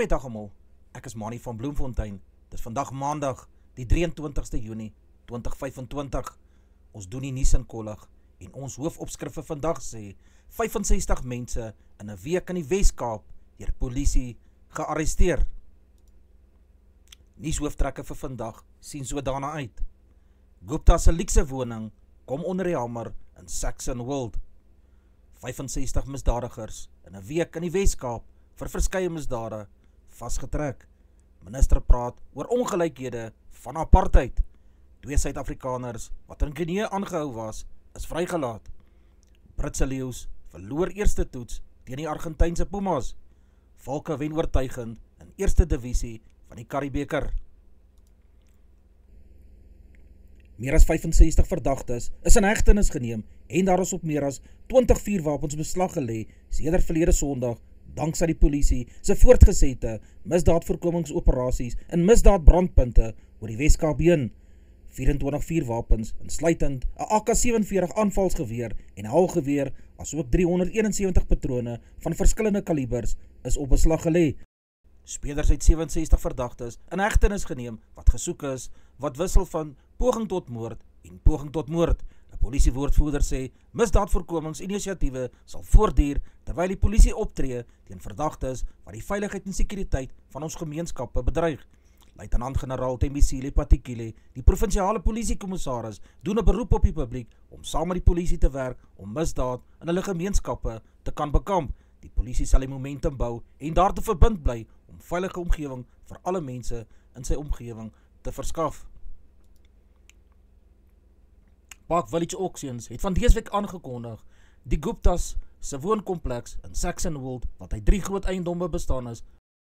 Goeiedag almal, ek is Manny van Bloemfontein. Dit is vandag maandag, die 23ste Junie 2025. Ons doen die nuus in kollig en ons hoofopskrif vir vandag sê 65 mense in 'n week in die Wes-Kaap deur polisie gearresteer. Nuushooftrekke vir vandag sien so daarna uit. Gupta se luukse woning kom onder die hamer in Saxonwold. 65 misdadigers in 'n week in die Wes-Kaap vir verskeie misdade vasgetrek. Minister praat oor ongelykhede van apartheid. 2 Suid-Afrikaners wat in Guinea aangehou was, is vrygelaat. Britse leeu's verloor eerste toets teen die Argentynse Pumas. Valke wen oortuigend in eerste divisie van die Karibeker. Meer as 65 verdagtes is in hegtenis geneem en daar is op meer as 20 vuurwapens beslag gelê sedert verlede Sondag danksy die polisie se voortgesette misdaadvoorkomingsoperasies in misdaadbrandpunte oor die Wes-Kaap heen. 24 vuurwapens, insluitend 'n AK-47 aanvalsgeweer en 'n haalgeweer, asook 371 patrone van verskillende kalibers is op beslag gelê. Speders het 67 verdagtes in hegtenis geneem wat gesoek is, wat wissel van poging tot moord en poging tot moord. 'n Polisiewoordvoerder sê misdaadvoorkomingsinisiatiewe sal voortduur terwyl die polisie optree teen verdagtes wat die veiligheid en sekuriteit van ons gemeenskappe bedreig. Luitenant-generaal Thembisile Patekile, die provinsiale polisiekommissaris, doen 'n beroep op die publiek om saam met die polisie te werk om misdaad in hulle gemeenskappe te kan bekamp. Die polisie sal die momentum bou en daartoe verbind bly om veilige omgewing vir alle mense in sy omgewing te verskaf. Park Village Auctions het van dese week aangekondig die Guptas se woonkompleks in Saxonwold, wat uit 3 groot eiendomme bestaan is,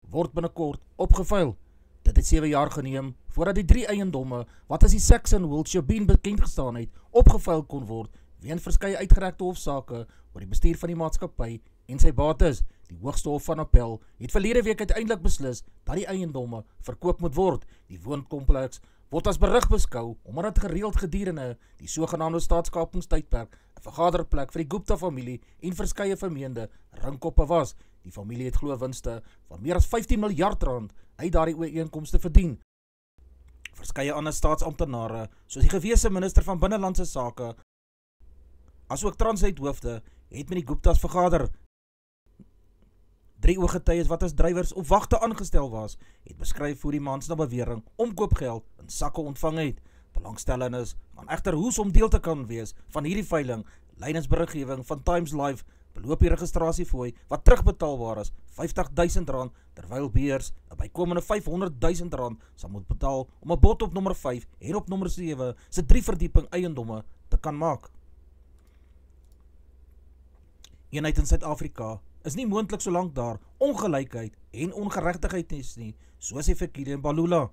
word binnekort opgevuil. Dit het 7 jaar geneem voordat die 3 eiendomme wat as die Saxonwold Shebeen bekend gestaan het, opgevuil kon word weens verskeie uitgerekte hofsaake oor die bestuur van die maatskappy en sy bates. Die Hoogste Hof van Appel het verlede week uiteindelik beslis dat die eiendomme verkoop moet word. Die woonkompleks word as berig beskou omdat dit gereeld gedurende die sogenaamde staatskapingstydperk 'n vergaderplek vir die Gupta familie en verskeie vermeende ringkoppe was. Die familie het glo winste van meer as 15 miljard rand uit daardie ooreenkomste verdien. Verskeie ander staatsamptenare, soos die gewese minister van Binnelandse Sake, asook Transnet-hoofde, het met die Guptas vergader. 3 ooggetuies wat as drywers op wagte aangestel was, het beskryf hoe die mans na bewering omkoopgeld in sakke ontvang het. Belangstellendes gaan egter hoes om deel te kan wees van hierdie veiling. Lydingsberiggewing van Times Live beloop die registrasiefooi wat terugbetaalbaar is R50.000, terwyl beheers 'n bykomende R500.000 sal moet betaal om 'n bod op nommer 5 en op nommer 7 se 3 verdieping eiendomme te kan maak. Eenheid in Suid-Afrika is nie moontlik solank daar ongelykheid en ongeregtigheid is nie, soos hy vir Kile Mbalula.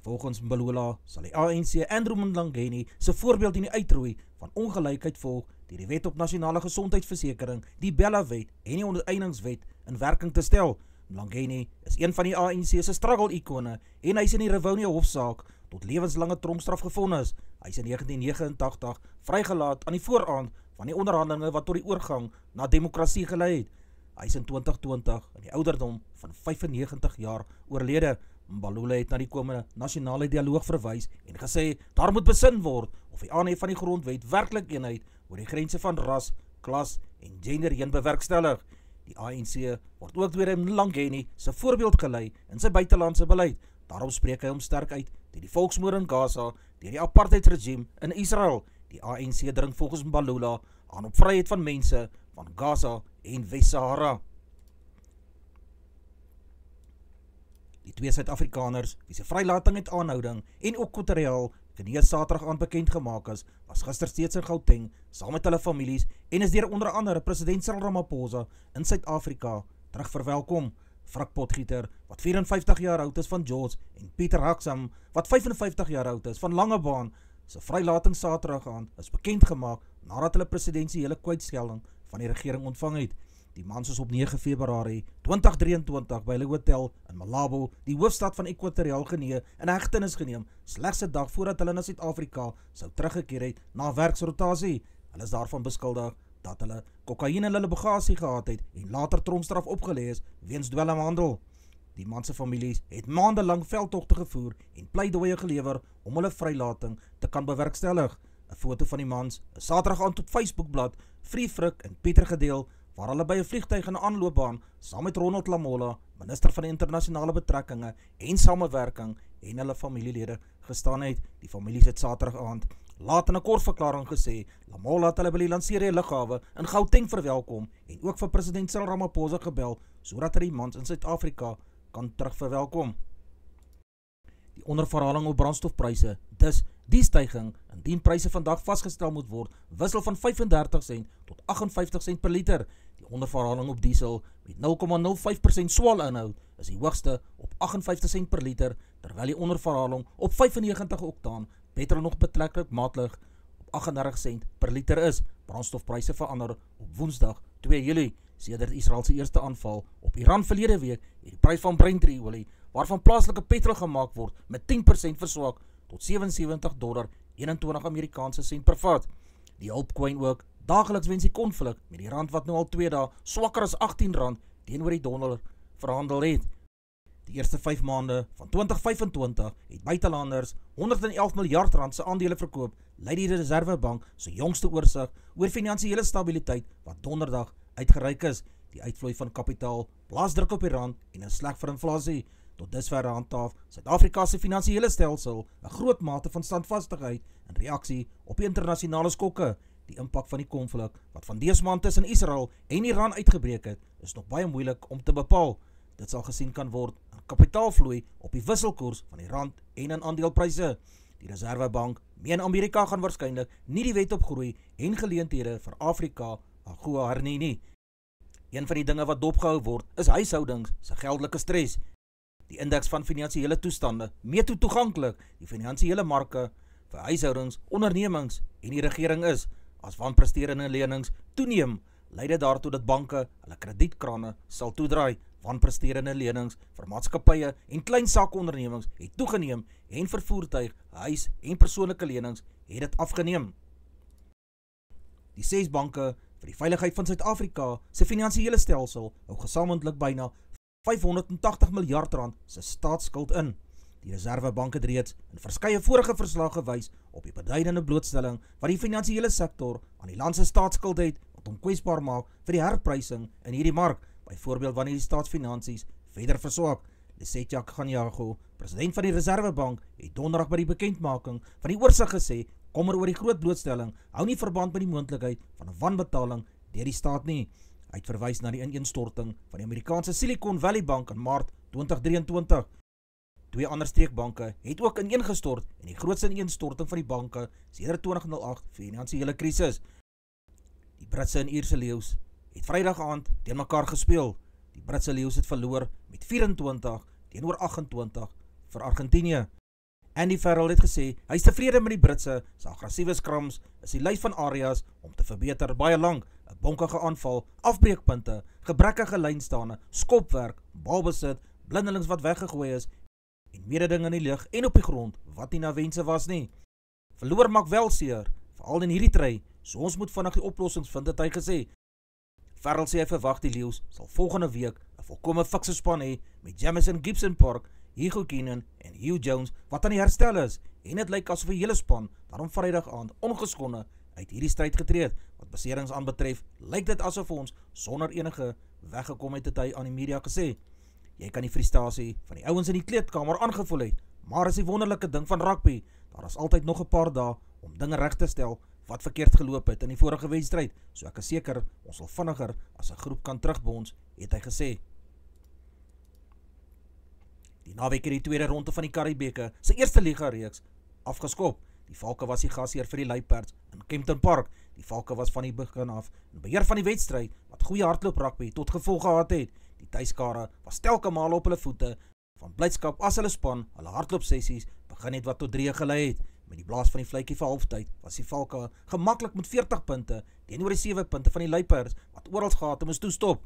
Volgens Mbalula sal die ANC Andrew Mlangeni se voorbeeld in die uitroei van ongelykheid volg deur die Wet op Nasionale Gesondheidsversekering, die Bella-wet en die Onteieningswet in werking te stel. Mlangeni is een van die ANC se struggle-ikone en hy is in die Rivonia hofsaak tot lewenslange tronkstraf gevonnis. Hy is in 1989 vrygelaat aan die vooraand van die onderhandelinge wat tot die oorgang na demokrasie gelei het. Hy is in 2020 in die ouderdom van 95 jaar oorlede. Mbalula het na die komende nasionale dialoog verwys en gesê daar moet besin word of die aanhef van die grondwet werklik eenheid oor die grense van ras, klas en gender heen bewerkstellig. Die ANC word ook deur Mlangeni se voorbeeld gelei in sy buitelandse beleid. Daarom spreek hy hom sterk uit teen die volksmoord in Gaza deur die apartheidsregime in Israel. Die ANC dring volgens Mbalula aan op vryheid van mense van Gaza en Wes-Sahara. Die 2 Suid-Afrikaners wie se vrylating uit aanhouding en ekwatoriaal genees Saterdag aan bekend gemaak is, was gister steeds in Gauteng saam met hulle families en is deur onder andere president Cyril Ramaphosa in Suid-Afrika terug verwelkom. Frik Potgieter, wat 54 jaar oud is van George, en Pieter Haksam, wat 55 jaar oud is van Langebaan, se vrylating Saterdag aand is bekend gemaak nadat hulle presidensiële kwytskelding van die regering ontvang het. Die mans is op 9 Februarie 2023 by hulle hotel in Malabo, die hoofstad van Ekwatoriaal Guinea, in hegtenis geneem, slegs 'n dag voordat hulle na Suid-Afrika sou teruggekeer het na werksrotasie. Hulle is daarvan beskuldig dat hulle kokaine in hulle bagasie gehad het en later tronkstraf opgelê is weens dwelmhandel. Die man se families het maandelang veldtogte gevoer en pleidooie gelewer om hulle vrylating te kan bewerkstellig. 'n Foto van die mans is Saterdag aand op Facebookblad Free Frik en Pieter gedeel, waar hulle by 'n vliegtuig in 'n aanloopbaan saam met Ronald Lamola, minister van internasionale betrekkinge en samewerking, en hulle familielede gestaan het. Die families het Saterdag aand laat in 'n kort verklaring gesê, Lamola het hulle by die Lanseria lughawe in Gauteng verwelkom en ook vir president Cyril Ramaphosa gebel, sodat hy die mans in Suid-Afrika kan terugverwelkom. Die onderverhaling op brandstofpryse, dus die styging, indien pryse vandag vasgestel moet word, wissel van 35 sent tot 58 sent per liter. Die onderverhaling op diesel met 0,05% swaal inhoud is die hoogste op 58 sent per liter, terwyl die onderverhaling op 95 oktaan petrol nog betreklik maatlig op 38 sent per liter is. Brandstofpryse verander op Woensdag 2 Julie, sedert Israel se eerste aanval op Iran verlede week, het die prys van Brent-olie, waarvan plaaslike petrol gemaak word, met 10% verswak tot $77.21 Amerikaanse sent per vat. Die hulpcoin ook, dageliks wens die konflik met die rand wat nou al 2 dae swakker as R18 teenoor die dollar verhandel het. Die eerste 5 maande van 2025 het buitelanders R111 miljard se aandele verkoop, lei die Reservebank se jongste oorsig oor finansiële stabiliteit wat donderdag uitgereik is. Die uitvloei van kapitaal plaas druk op die rand en is sleg vir inflasie. Tot dusver handhaaf Suid-Afrika se finansiële stelsel 'n groot mate van standvastigheid in reaksie op die internasionale skokke. Die impak van die konflik wat van dese maand tussen Israel en Iran uitgebreek het, is nog baie moeilik om te bepaal. Dit sal gesien kan word in kapitaalvloei op die wisselkoers van die rand en in aandelepryse. Die Reservebank meen Amerika gaan waarskynlik nie die wet op groei en geleenthede vir Afrika AGOA hernie nie. Een van die dinge wat dopgehou word, is huishoudings se geldelike stres. Die indeks van finansiële toestande meet hoe toeganklik die finansiële marke vir huishoudings, ondernemings en die regering is. As wanpresterende lenings toeneem, lei dit daartoe dat banke hulle kredietkrane sal toedraai. Wanpresterende lenings vir maatskappye en klein saakondernemings het toegeneem en vir voertuig, huis en persoonlike lenings het dit afgeneem. Die 6 banke vir die veiligheid van Suid-Afrika se finansiële stelsel hou gesamentlik byna R580 miljard se staatsskuld in. Die Reservebank het reeds in verskeie vorige verslae gewys op die beduidende blootstelling wat die finansiële sektor aan die land se staatsskuld het, wat hom kwesbaar maak vir die herprysing in hierdie mark, byvoorbeeld wanneer die staatsfinansies verder verswak. Lesetja Kganyago, president van die Reservebank, het donderdag by die bekendmaking van die oorsig gesê, kommer oor die groot blootstelling hou nie verband met die moontlikheid van 'n wanbetaling deur die staat nie. Hy het verwys na die ineenstorting van die Amerikaanse Silicon Valley Bank in Maart 2023. 2 ander streekbanke het ook ineengestort en die grootste ineenstorting van die banke sedert 2008 finansiële krisis. Die Britse en Ierse leeu's het Vrydag aand teen mekaar gespeel. Die Britse leeu's het verloor met 24 teenoor 28 vir Argentinië. Andy Farrell het gesê hy is tevrede met die Britse se aggressiewe skrams, is die lys van areas om te verbeter baie lank, 'n bonkige aanval, afbreekpunte, gebrekkige lynstane, skopwerk, balbesit, blindelings wat weggegooi is en mededing in die lug en op die grond wat nie na wense was nie. Verloor maak wel seer, veral in hierdie try, so ons moet vinnig die oplossings vind, het hy gesê. Farrell sê hy verwag die leeu's sal volgende week 'n volkome fikse span hê met Jamison Gibson Park, Hugo Keenan en Hugh Jones wat aan die herstel is, en dit lyk asof die hele span daarom Vrydag aand ongeskonde uit hierdie stryd getree het. Wat beserings aanbetref, lyk dit asof ons sonder enige weggekom het hy aan die media gesê. Jy kan die frustrasie van die ouens in die kleedkamer aangevoel het, maar is die wonderlike ding van rugby, daar is altyd nog 'n paar dae om dinge reg te stel wat verkeerd geloop het in die vorige wedstryd, so ek is seker ons sal vinniger as 'n groep kan terugbons, het hy gesê. Die naweek het die tweede ronde van die Karibeeke se eerste liga reeks afgeskop. Die Valke was die gasheer vir die Luiperds in Kempton Park. Die Valke was van die begin af in beheer van die wedstryd wat goeie hardloop rugby tot gevolg gehad het. Die tuiskare was telke male op hulle voete van blydskap as hulle span hulle hardloopsessies begin het wat tot 3 gelei het. Met die blaas van die fluitjie vir halftyd was die Valke gemaklik met 40 punte teenoor die 7 punte van die Luiperds wat oral gehad moes toestop.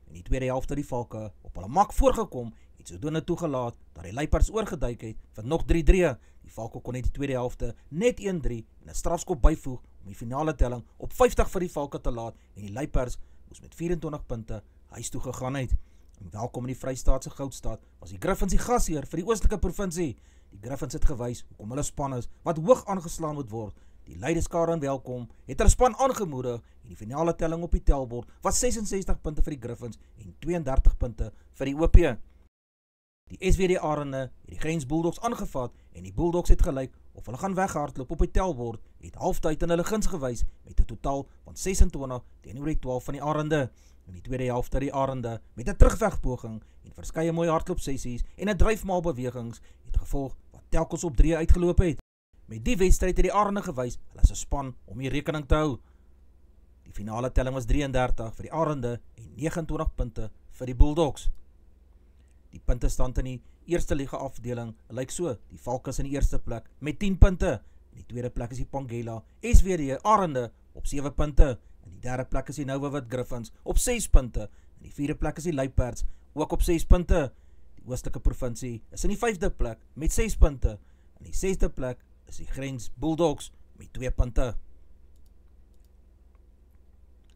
In die tweede helfte het die Valke op hulle mak voorgekom, het sodoende toegelaat dat die Luiperds oorgeduik het vir nog 3-3. Die Valke kon net die tweede helfte net 1-3 en 'n strafskop byvoeg om die finale telling op 50 vir die Valke te laat en die Luiperds moes met 24 punte huis toe gegaan het. En welkom in die Vrystaatse Goudstad was die Griffins die gasheer vir die oostelike provinsie. Die Griffins het gewys hoekom hulle span is wat hoog aangeslaan moet word. Die leideskare in welkom het hulle span aangemoedig en die finale telling op die tellbord was 66 punte vir die Griffins en 32 punte vir die OP. Die SWD Arende het die Grens Bulldogs aangevat en die Bulldogs het gelyk of hulle gaan weghardloop op die tellbord, het halftyd in hulle guns gewys met 'n totaal van 26 teenoor die 12 van die Arende. In die tweede helfte die Arende met 'n terugwegpoging en verskeie mooi hardloopsessies en 'n dryfmaal bewegings het gevolg wat telkens op 3 uitgeloop het. Met die wedstryd het die Arende gewys hulle is 'n span om die rekening te hou. Die finale telling was 33 vir die Arende en 29 punte vir die Bulldogs. Die puntestand in die eerste liga afdeling lyk so: die Falcons in die eerste plek met 10 punte. In die tweede plek is die Pangela SWD Arende op 7 punte. In die derde plek is die Nova Wit Griffins op 6 punte. In die vierde plek is die Luiperds ook op 6 punte. Die oostelike provinsie is in die 5de plek met 6 punte. In die 6de plek is die Grens Bulldogs met 2 punte.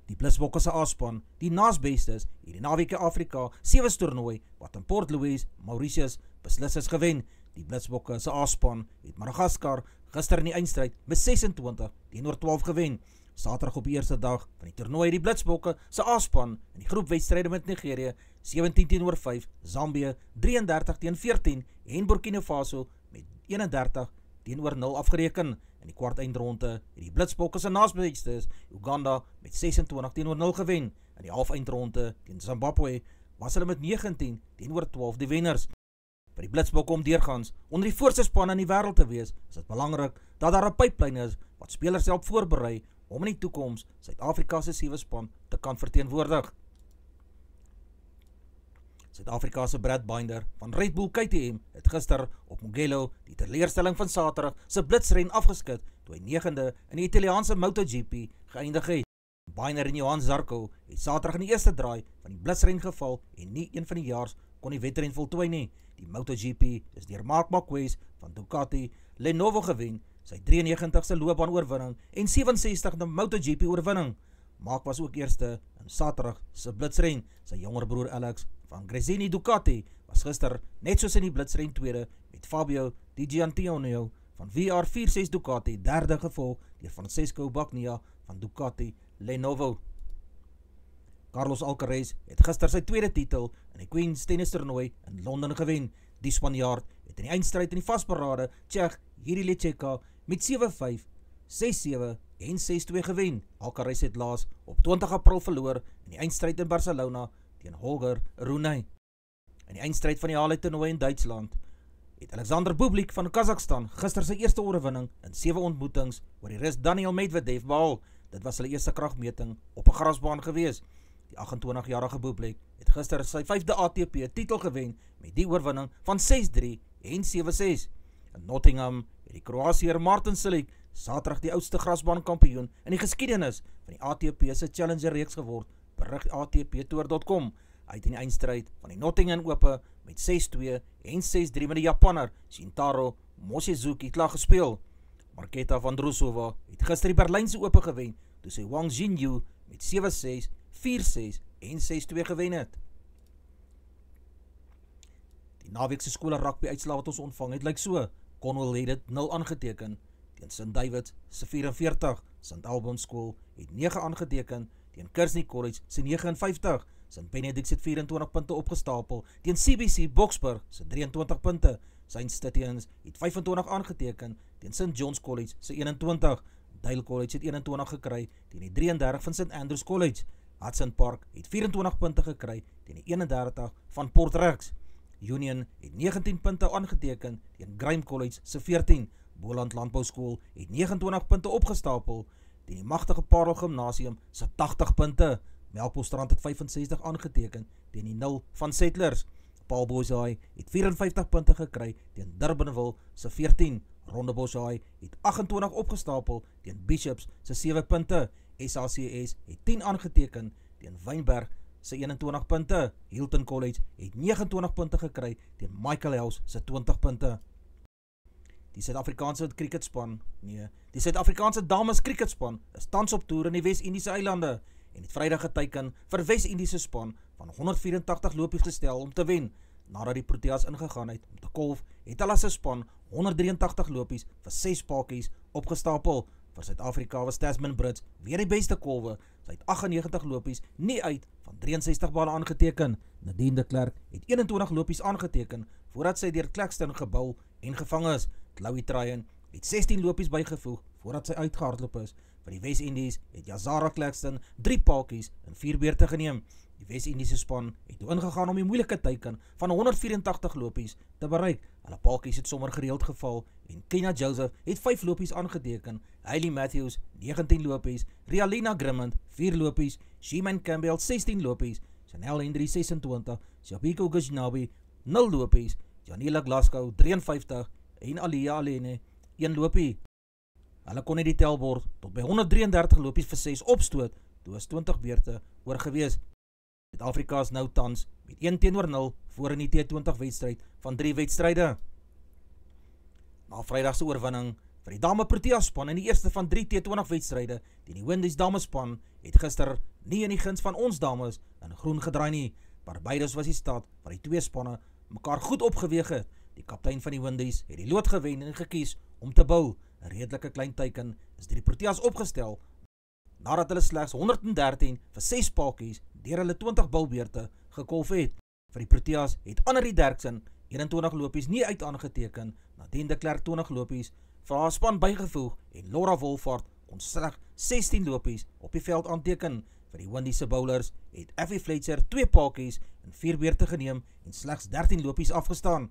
Die Blitsbokke se A-span, die naasbestes, het die naweek Afrika 7 toernooi wat in Port Louis, Mauritius beslis is gewen. Die Blitsbokke se A-span het Madagaskar gister in die eindstryd met 26 teenoor 12 gewen. Saterdag op die eerste dag van die toernooi het die Blitsbokke se A-span in die groepwedstryde met Nigerië 17 teenoor 5, Zambië 33 teen 14 en Burkina Faso met 31 teenoor 0 afgereken. In die kwart eindronde het die Blitsbokke se naasbestes Uganda met 26 teenoor 0 gewen. In die half eindronde teen Zimbabwe was hulle met 19 teenoor 12 die wenners. Vir die Blitsbokke om deurgaans onder die voorste span in die wêreld te wees, is dit belangrik dat daar 'n pyplyn is wat spelers help voorberei om in die toekoms Suid-Afrika se 7 span te kan verteenwoordig. Suid-Afrika se Brad Binder van Red Bull KTM het gister op Mugello die teleurstelling van Saterdag se blitsren afgeskit toe hy 9de in die Italiaanse MotoGP geëindig het. Binder en Johan Zarco het Saterdag in die eerste draai van die blitsren geval en nie een van die jaars kon die wedren voltooi nie. Die MotoGP is deur Marc Marquez van Ducati Lenovo gewen, sy 93ste loopbaanoorwinning en 67de MotoGP oorwinning. Marc was ook eerste in Saterdag se blitsren. Sy jonger broer Alex van Gresini Ducati was gister net soos in die blitsren tweede met Fabio Di Gianantonio van VR46 Ducati derde gevolg deur Francesco Bagnaia van Ducati Lenovo. Carlos Alcaraz het gister sy tweede titel in die Queen's Tennis toernooi in Londen gewen. Die Spanjaard het in die eindstryd in die vasberade Tsjech Jiří Lechecka met 7-5, 6-7 en 6-2 gewen. Alcaraz het laas op 20 April verloor in die eindstryd in Barcelona teen Holger Rune. In die eindstryd van die Halle toernooi in Duitsland het Alexander Bublik van Kazakhstan gister sy eerste oorwinning in 7 ontmoetings oor die Rus Daniil Medvedev behaal. Dit was hulle eerste kragmeting op 'n grasbaan gewees. Die 28-jarige Bublik het gister sy 5de ATP titel gewen met die oorwinning van 6-3 en 7-6. In Nottingham het die Kroasiër Martin Cilic Saterdag die oudste grasbaankampioen in die geskiedenis van die ATP se Challenger reeks geword, berig ATPtour.com. Hy het in die eindstryd van die Nottingham Ope met 6-2 en 6-3 met die Japanner Shintaro Moshizuki klaar gespeel. Marketa Vondrousova het gister die Berlynse Ope gewen toe sy Wang Jinyu met 7-6, 4-6 en 6-2 gewen het. Die naweekse skole rugby uitslae wat ons ontvang het lyk so: Cornwall het dit 0 aangeteken teen St David's se 44, St Albans School het 9 aangeteken teen Kearney College se 59, St Benedict's het 24 punte opgestapel teen CBC Boksburg se 23 punte, St Stithians het 25 aangeteken teen St John's College se 21, Dale College het 21 gekry teen die 33 van St Andrews College, Hudson Park het 24 punte gekry teen die 31 van Port Rex, Union het 19 punte aangeteken teen Grime College se 14, Boland Landbou School het 29 punte opgestapel teen die magtige Parel Gymnasium se 80 punte, Melkbosstrand het 65 aangeteken teen die 0 van Settlers, Paul Boshai het 54 punte gekry teen Durbanville se 14, Rondebosch High het 28 opgestapel teen Bishops se 7 punte, SACS het 10 aangeteken teen Wynberg se 21 punte, Hilton College het 29 punte gekry teen Michael House se 20 punte. Die Suid-Afrikaanse dames cricketspan is tans op toer in die Wes-Indiese eilande en het Vrydag geteken vir Wes-Indiese span van 184 lopies gestel om te wen. Nadat die Proteas ingegaan het om te kolf, het hulle as 'n span 183 lopies vir 6 paadjies opgestapel. Vir Suid-Afrika was Tasman Brits weer die beste kolwe. Sy het 98 lopies nie uit van 63 bale aangeteken. Nadine de Klerk het 21 lopies aangeteken voordat sy deur Claxton gebou en gevang is. Chloe Tryon het 16 lopies bygevoeg voordat sy uitgehardloop is. Vir die Wes-Indies het Yazara Claxton 3 paadjies in 4 beurte geneem. Die Wes-Indiese span het toe ingegaan om die moeilike teiken van 184 lopies te bereik. Hulle paadjies het sommer gereeld geval en Kenya Joseph het 5 lopies aangeteken, Hayley Matthews 19 lopies, Rialina Grimmond 4 lopies, Sheeman Campbell 16 lopies, Chanel Hendry 26, Shabiko Gujnabi 0 lopies, Janila Glasgow 53 en Alia Alene 1 lopie. Hulle kon nie die telbord tot by 133 lopies vir 6 opstoot, toe is 20 beurte oorgewees. Suid-Afrika is nou tans met 1-0 voor in die T20 wedstryd van 3 wedstryde. Na Vrydagse oorwinning vir die dame Protea span in die eerste van 3 T20 wedstryde teen die Windies damespan het gister nie in die guns van ons dames in groen gedraai nie. Barbados was die stad waar die twee spanne mekaar goed opgeweeg het. Die kaptein van die Windies het die lood gewen en gekies om te bou. 'n Redelike klein teiken is deur die Proteas opgestel nadat hulle slegs 113 vir 6 paadjies deur hulle 20 bulbeurte gekolf het. Vir die Proteas het Annerie Derksen 21 lopies nie uit aangeteken, Nadine de Klerk 20 lopies vir haar span bygevoeg en Laura Wolfhard kon slegs 16 lopies op die veld aanteken. Vir die Windiese bowlers het Effie Fletcher 2 paadjies in 4 beurte geneem en slegs 13 lopies afgestaan.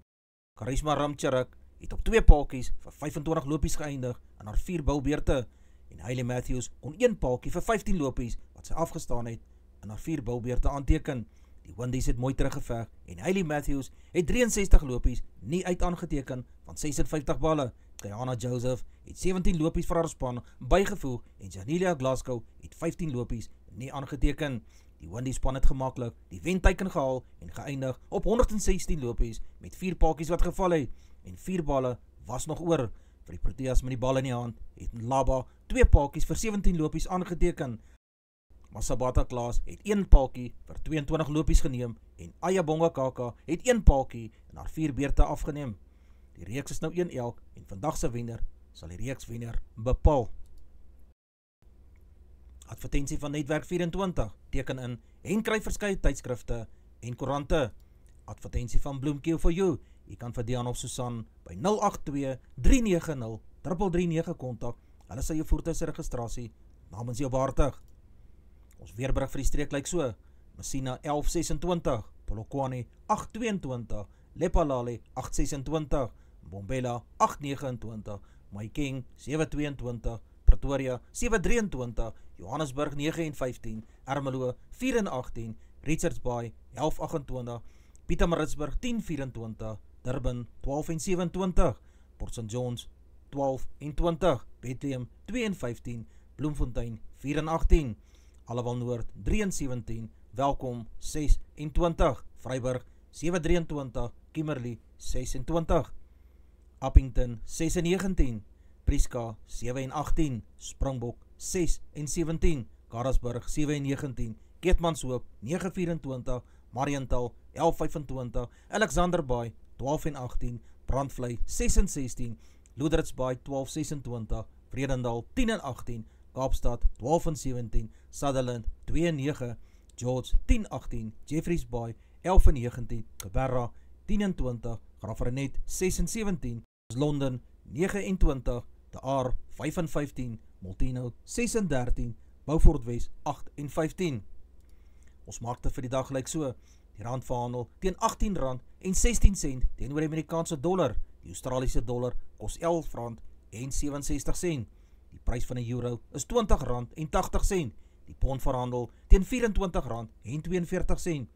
Karisma Ramcharak het op 2 paadjies vir 25 lopies geëindig in haar 4 bulbeurte en Hayley Matthews kon 1 paadjie vir 15 lopies wat sy afgestaan het in haar 4 bulbeurte aanteken. Die Windies het mooi teruggeveg en Hayley Matthews het 63 lopies nie uit aangeteken van 56 balle. Kiana Joseph het 17 lopies vir haar span bygevoeg en Janilia Glasgow het 15 lopies nie aangeteken. Die Windies span het gemaklik die wenteiken gehaal en geëindig op 116 lopies met 4 paadjies wat geval het en 4 balle was nog oor. Vir die Proteas met die bal in die hand het Laba 2 paadjies vir 17 lopies aangeteken. Masabata Klaas het 1 paadjie vir 22 lopies geneem en Ayabonga Kaka het 1 paadjie in haar 4 beurte afgeneem. Die reeks is nou 1-1 en vandag se wenner sal die reekswenner bepaal. Advertensie van Netwerk 24, teken in en kry verskeie tydskrifte en koerante. Advertensie van Bloemkeel for you. Jy kan vir Dian of Susan by 082-390-339 kontak. Hulle sal jou voertuig se registrasie namens jou behartig. Ons weerberig vir die streek lyk so: Messina 1126, Polokwane 822, Lephalale 826, Mbombela 829, Mahikeng 722, Pretoria 723, Johannesburg 9 en 15, Ermelo 4 en 18, Richards Bay 1128, Pietermaritzburg 1024, Durban 12 en 27, Port St Johns 12 en 20, Bethlehem 2 en 15, Bloemfontein 4 en 18, Allewal Noord 3 en 17, Welkom 6 en 20, Vryburg 723, Kimberley 26, Appington 6 en 19, Prieska 7 en 18, Springbok 6 en 17, Karasburg 7 en 19, Keetmanshoop 924, Mariental 1125, Alexander Bay 12 en 18, Brandvlei 6 en 16, Loederts Bay 1226, Vredendal 10 en 18, Kaapstad 12 en 17, Sutherland 2 en 9, George 10 18, Jeffreys Bay 11 en 19, Geberra 10 en 20, Graafrenet 6 en 17, Londen 29, De Aar 5 en 15, Molteno 6 en 13, Beaufort Wes 8 en 15. Ons markte vir die dag lyk so: die rand verhandel teen R18 en 16 sent teenoor die Amerikaanse dollar. Die Australiese dollar kos R11 en 67 sent. Die prys van 'n euro is R20 en 80 sent. Die pond verhandel teen R24 en 42 sent.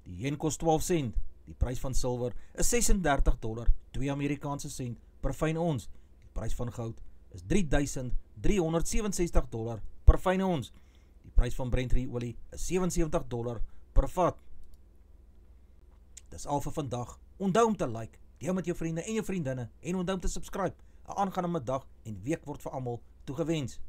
Die yen kos 12 sent. Die prys van silwer is $36, 2 Amerikaanse sent per fyn ons. Die prys van goud is $3,367 per fyn ons. Die prys van Brent olie is $77 per vat. Dis al vir vandag. Onthou om te like, deel met jou vriende en jou vriendinne en onthou om te subscribe. 'n Aangename dag en week word vir almal toegewens.